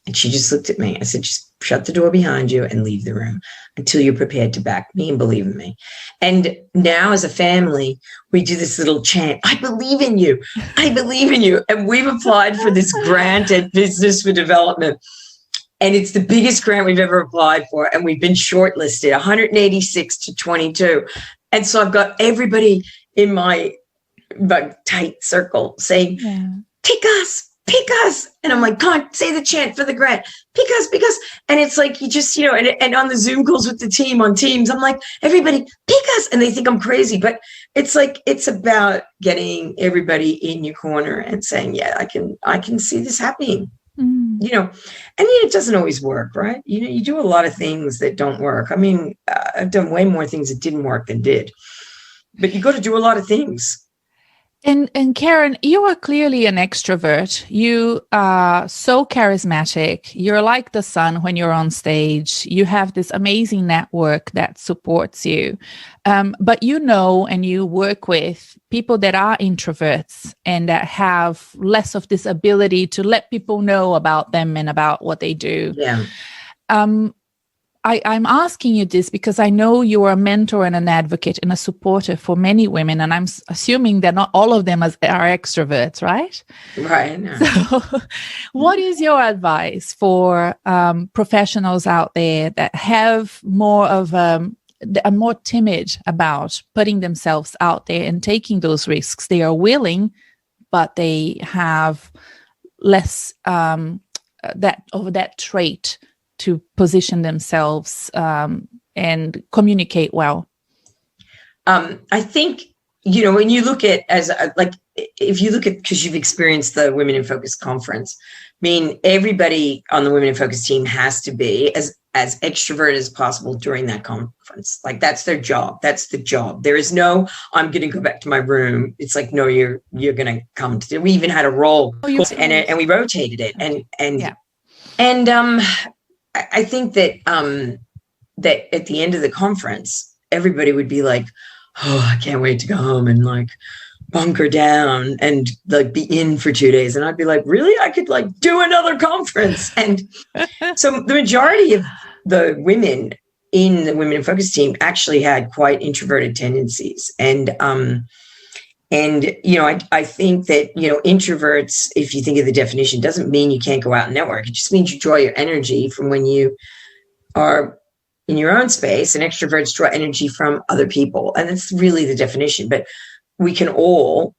S1: And she just looked at me. I said, just shut the door behind you and leave the room until you're prepared to back me and believe in me. And now as a family, we do this little chant, I believe in you. I believe in you. And we've applied for this grant at Business for Development. And it's the biggest grant we've ever applied for. And we've been shortlisted, 186 to 22. And so I've got everybody in my tight circle saying, take us. pick us. And I'm like, come on, say the chant for the grant. Pick us. And it's like, you just, and on the Zoom calls with the team on Teams, I'm like, everybody pick us. And they think I'm crazy, but it's like, it's about getting everybody in your corner and saying, yeah, I can see this happening. And it doesn't always work, right? You do a lot of things that don't work. I mean, I've done way more things that didn't work than did, but you got to do a lot of things.
S2: And Karen, you are clearly an extrovert. You are so charismatic. You're like the sun when you're on stage. You have this amazing network that supports you. But and you work with people that are introverts and that have less of this ability to let people know about them and about what they do.
S1: Yeah.
S2: I'm asking you this because I know you are a mentor and an advocate and a supporter for many women, and I'm assuming that not all of them are extroverts, right?
S1: Right. No.
S2: So what is your advice for professionals out there that have more of are more timid about putting themselves out there and taking those risks? They are willing, but they have less that trait to position themselves and communicate well?
S1: I think, when you look at if you look at, because you've experienced the Women in Focus conference, I mean, everybody on the Women in Focus team has to be as extroverted as possible during that conference. Like, that's their job. That's the job. There is no, I'm going to go back to my room. It's like, no, you're going to come to, we even had a role and we rotated it. And I think that that at the end of the conference, everybody would be like, oh, I can't wait to go home and like bunker down and like be in for 2 days. And I'd be like, really? I could like do another conference. And so the majority of the women in the Women in Focus team actually had quite introverted tendencies. And I think that, introverts, if you think of the definition, doesn't mean you can't go out and network. It just means you draw your energy from when you are in your own space, and extroverts draw energy from other people. And that's really the definition. But we can all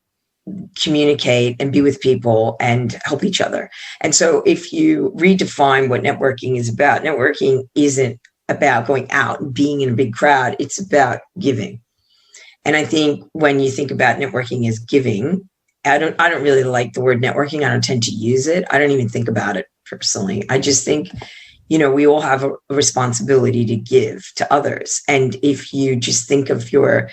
S1: communicate and be with people and help each other. And so if you redefine what networking is about, networking isn't about going out and being in a big crowd. It's about giving. And I think when you think about networking as giving, I don't really like the word networking. I don't tend to use it. I don't even think about it personally. I just think, we all have a responsibility to give to others. And if you just think of your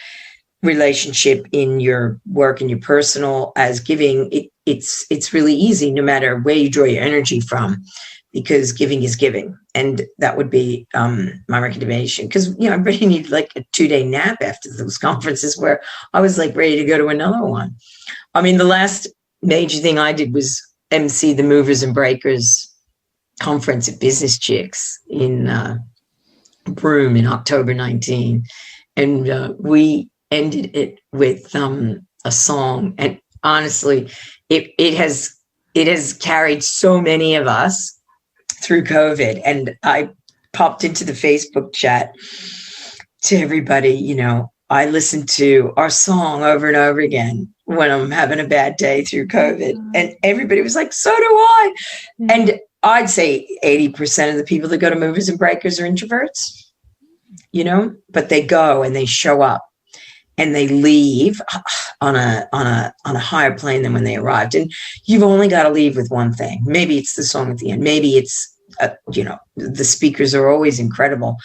S1: relationship in your work and your personal as giving, it's really easy no matter where you draw your energy from, because giving is giving. And that would be my recommendation. Because, I really need like a 2-day nap after those conferences where I was like ready to go to another one. I mean, the last major thing I did was MC the Movers and Breakers conference at Business Chicks in Broome in October 19. And we ended it with a song. And honestly, it has carried so many of us through COVID. And I popped into the Facebook chat to everybody, I listened to our song over and over again when I'm having a bad day through COVID. And everybody was like, so do I. And I'd say 80% of the people that go to Movers and Breakers are introverts, but they go and they show up and they leave on a higher plane than when they arrived. And you've only got to leave with one thing. Maybe it's the song at the end. Maybe it's, the speakers are always incredible.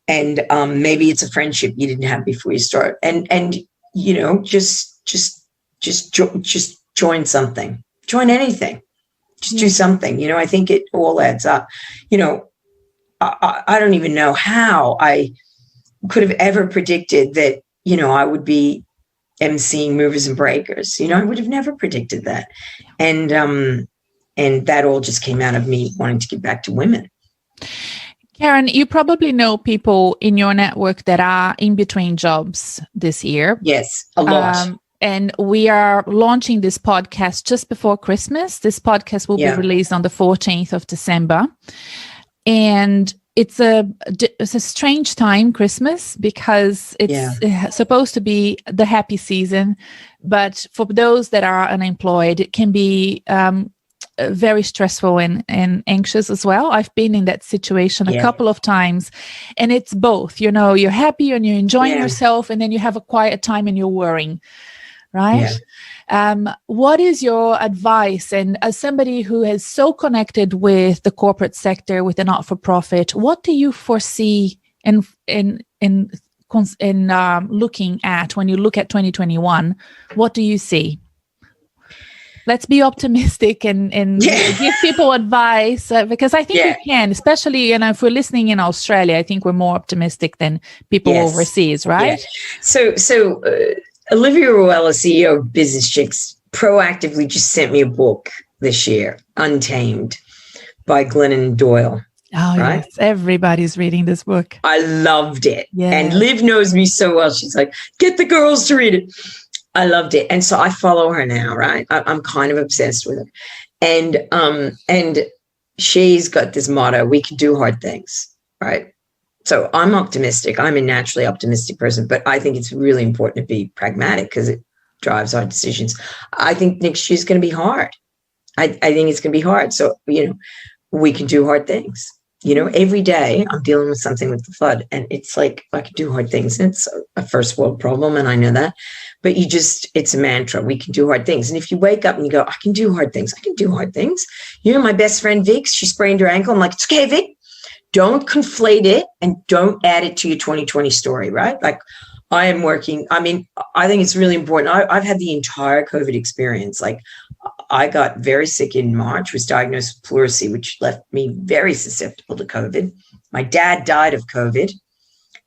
S1: And maybe it's a friendship you didn't have before you start. And just join something, join anything, just do something. I think it all adds up. I don't even know how I could have ever predicted that, I would be emceeing Movers and Breakers. I would have never predicted that. And that all just came out of me wanting to give back to women.
S2: Karen, you probably know people in your network that are in between jobs this year.
S1: Yes, a lot.
S2: And we are launching this podcast just before Christmas. This podcast will be released on the 14th of December. And it's a strange time, Christmas, because it's supposed to be the happy season. But for those that are unemployed, it can be very stressful and anxious as well. I've been in that situation a couple of times, and it's both, you're happy and you're enjoying yourself, and then you have a quiet time and you're worrying, right? What is your advice? And as somebody who is so connected with the corporate sector, with the not-for-profit, what do you foresee in looking at, when you look at 2021, what do you see? Let's be optimistic and give people advice, because I think we can, especially, if we're listening in Australia, I think we're more optimistic than people overseas, right?
S1: So Olivia Ruella, CEO of Business Chicks, proactively just sent me a book this year, Untamed, by Glennon Doyle.
S2: Oh, right? Yes. Everybody's reading this book.
S1: I loved it. Yeah. And Liv knows me so well. She's like, get the girls to read it. I loved it. And so I follow her now, right? I'm kind of obsessed with her. And she's got this motto, we can do hard things, right? So I'm optimistic. I'm a naturally optimistic person, but I think it's really important to be pragmatic because it drives our decisions. I think next year's going to be hard. I think it's going to be hard. So, we can do hard things. Every day I'm dealing with something with the flood, and it's like, I can do hard things. And it's a first world problem, and I know that, but it's a mantra. We can do hard things. And if you wake up and you go, I can do hard things. I can do hard things. My best friend, Vic, she sprained her ankle. I'm like, it's okay, Vic. Don't conflate it and don't add it to your 2020 story, right? Like, I am working. I think it's really important. I've had the entire COVID experience. Like, I got very sick in March, was diagnosed with pleurisy, which left me very susceptible to COVID. My dad died of COVID.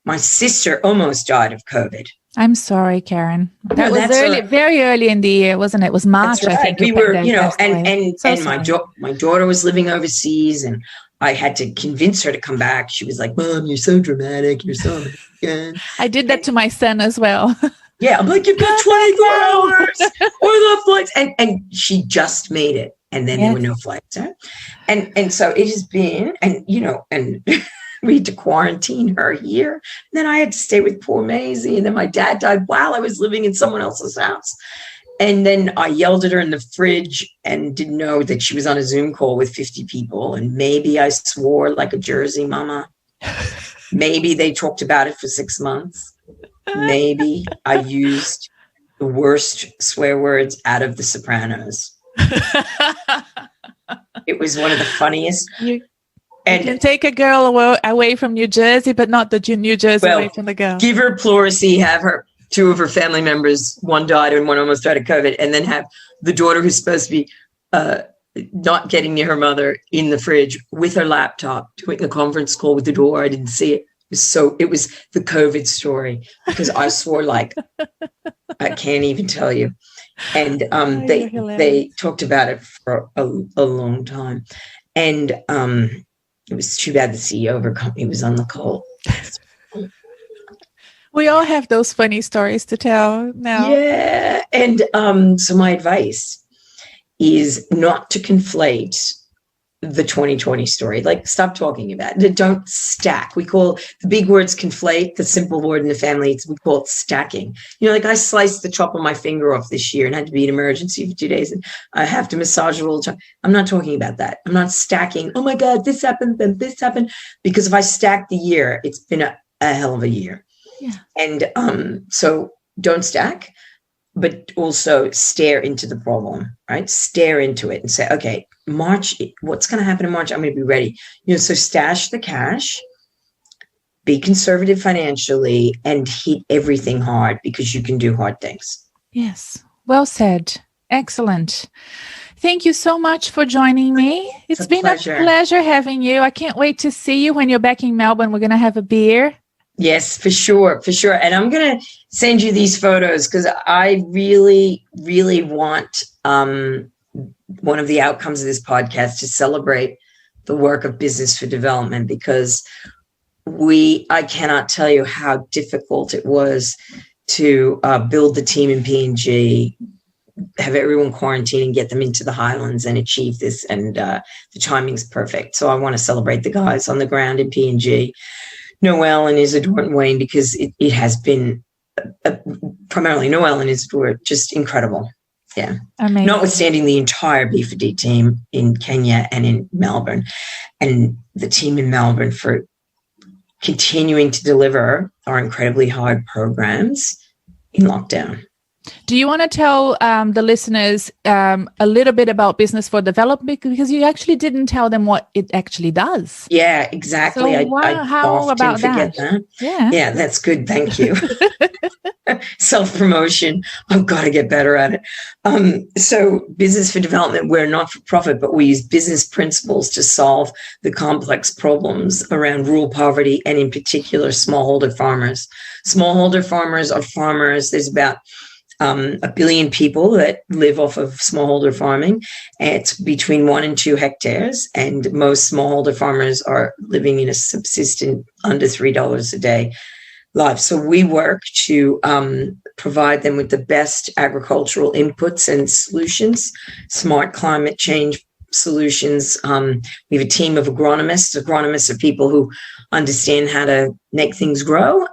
S1: My sister almost died of COVID.
S2: I'm sorry, Karen. That was very early in the year, wasn't it? It was March,
S1: right.
S2: I think.
S1: We were, and my daughter was living overseas, and I had to convince her to come back. She was like, Mom, you're so dramatic. You're so American.
S2: I did that to my son as well.
S1: Yeah, I'm like, you've got 24 hours or the flights. And she just made it. And then there were no flights. Huh? And so it has been, and we had to quarantine her here. And then I had to stay with poor Maisie. And then my dad died while I was living in someone else's house. And then I yelled at her in the fridge and didn't know that she was on a Zoom call with 50 people. And maybe I swore like a Jersey mama. Maybe they talked about it for 6 months. Maybe I used the worst swear words out of The Sopranos. It was one of the funniest.
S2: You can take a girl away from New Jersey, but not the New Jersey away from the girl.
S1: Give her pleurisy, have two of her family members, one died and one almost died of COVID, and then have the daughter who's supposed to be not getting near her mother in the fridge with her laptop, doing a conference call with the door. I didn't see it. It was the COVID story, because I swore like I can't even tell you. And they talked about it for a long time. And it was too bad the CEO of her company was on the call.
S2: We all have those funny stories to tell now.
S1: Yeah. And so my advice is not to conflate the 2020 story. Like, stop talking about it. Don't stack. We call the big words conflate, the simple word in the family. We call it stacking. Like, I sliced the top of my finger off this year and had to be in emergency for 2 days, and I have to massage it all the time. I'm not talking about that. I'm not stacking. Oh my God, this happened, then this happened. Because if I stack the year, it's been a hell of a year. Yeah. And so don't stack, but also stare into the problem, right? Stare into it and say, okay, March, what's going to happen in March? I'm going to be ready. So stash the cash, be conservative financially, and hit everything hard, because you can do hard things.
S2: Yes. Well said. Excellent. Thank you so much for joining me. It's been a pleasure having you. I can't wait to see you when you're back in Melbourne. We're going to have a beer.
S1: Yes, for sure. For sure. And I'm going to send you these photos, because I really, really want one of the outcomes of this podcast to celebrate the work of Business for Development, because I cannot tell you how difficult it was to build the team in PNG, have everyone quarantine and get them into the Highlands and achieve this. And the timing's perfect. So I want to celebrate the guys on the ground in PNG, Noelle and Isidore and Wayne, because it has been primarily Noelle and Isidore, just incredible. Yeah.
S2: Amazing.
S1: Notwithstanding the entire B4D team in Kenya and in Melbourne, and the team in Melbourne for continuing to deliver our incredibly hard programs in lockdown.
S2: Do you want to tell the listeners a little bit about Business for Development? Because you actually didn't tell them what it actually does.
S1: Yeah, exactly.
S2: So how about that?
S1: Yeah, that's good. Thank you. Self-promotion. I've got to get better at it. So Business for Development, we're not for profit, but we use business principles to solve the complex problems around rural poverty and in particular smallholder farmers. Smallholder farmers are farmers. There's about 1 billion people that live off of smallholder farming. It's between 1 and 2 hectares, and most smallholder farmers are living in a subsistent under $3 a day life. So we work to provide them with the best agricultural inputs and solutions, smart climate change solutions. We have a team of agronomists. Agronomists are people who understand how to make things grow.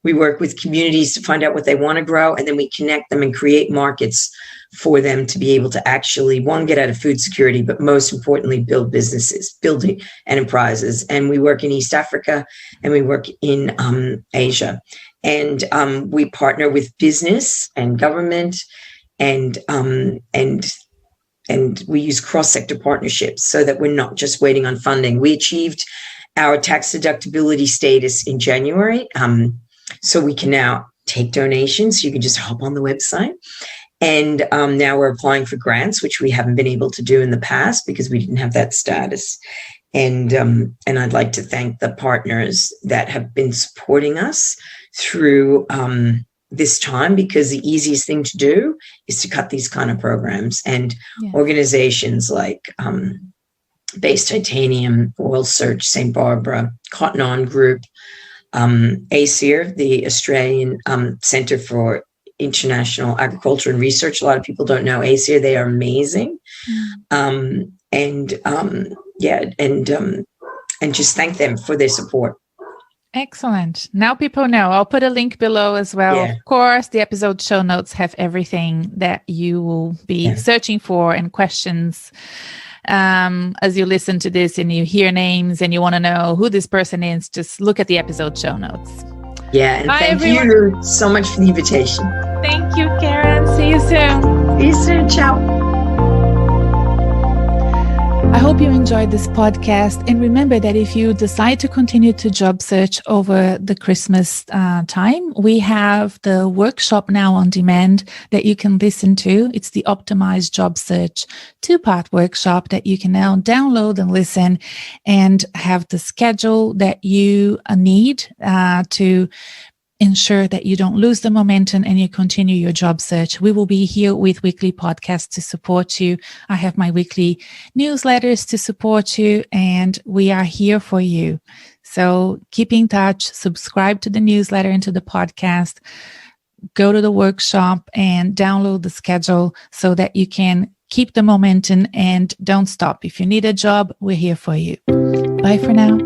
S1: We work with communities to find out what they want to grow, and then we connect them and create markets for them to be able to actually, one, get out of food security, but most importantly, build businesses, building enterprises. And we work in East Africa and we work in Asia. And we partner with business and government, and we use cross-sector partnerships so that we're not just waiting on funding. We achieved our tax deductibility status in January. So we can now take donations. You can just hop on the website. And now we're applying for grants, which we haven't been able to do in the past because we didn't have that status. And I'd like to thank the partners that have been supporting us through this time, because the easiest thing to do is to cut these kind of programs. And organizations like Base Titanium, Oil Search, St. Barbara, Cotton On Group, ACER, the Australian Centre for International Agriculture and Research. A lot of people don't know ACER. They are amazing. And just thank them for their support.
S2: Excellent. Now people know. I'll put a link below as well. Yeah. Of course, the episode show notes have everything that you will be searching for and questions as you listen to this and you hear names and you want to know who this person is. Just look at the episode show notes.
S1: Yeah, and thank you so much for the invitation.
S2: Thank you, Karen. See you soon.
S1: See you soon. Ciao.
S2: I hope you enjoyed this podcast. And remember that if you decide to continue to job search over the Christmas time, we have the workshop now on demand that you can listen to. It's the Optimized Job Search 2-part workshop that you can now download and listen and have the schedule that you need to ensure that you don't lose the momentum and you continue your job search. We will be here with weekly podcasts to support you. I have my weekly newsletters to support you, and we are here for you. So keep in touch, subscribe to the newsletter and to the podcast, go to the workshop and download the schedule so that you can keep the momentum and don't stop. If you need a job, we're here for you. Bye for now.